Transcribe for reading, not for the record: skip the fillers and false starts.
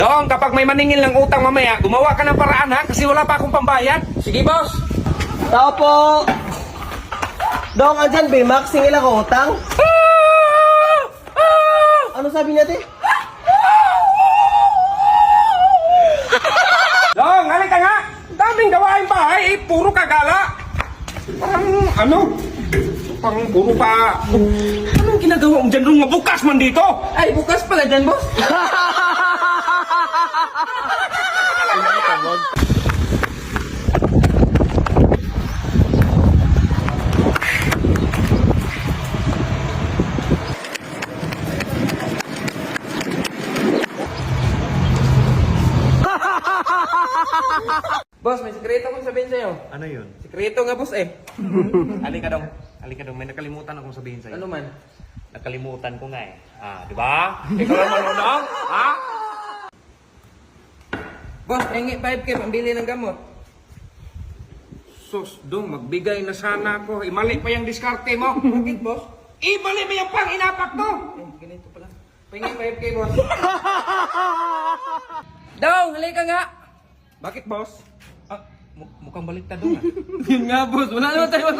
Dong, kapag may maningil ng utang mamaya, gumawa ka ng paraan ha, kasi wala pa akong pambayad. Sige, boss. Tao po! Dong, andyan Baymax, singil ako utang. Ano sabi niya, te? Dong, halika nga. Daming gawain bahay, puro kagala. Parang, pang puro pa. Anong ginagawa mo dyan? Nung mabukas man dito? Ay, bukas pala dyan, boss. Boss, may sikreto akong sabihin sa'yo. Ano yun? Sikreto nga, boss, eh. Halika dong. Halika dong. May nakalimutan akong sabihin sa'yo. Ano man? Nakalimutan ko nga eh. Di ba? Ikaw naman unang? Ha? Boss, hingi 5K pambili ng gamot. Sus, dong, magbigay na sana ako. Mali pa yung diskarte mo. Bakit, boss? Mali pa yung pang-inapak to. Eh, ganito pala. Hingi 5K, boss. Dong, halika nga. Bakit, boss? Mukhang baliktad dong ah. Yun nga, boss. Wala naman tayo.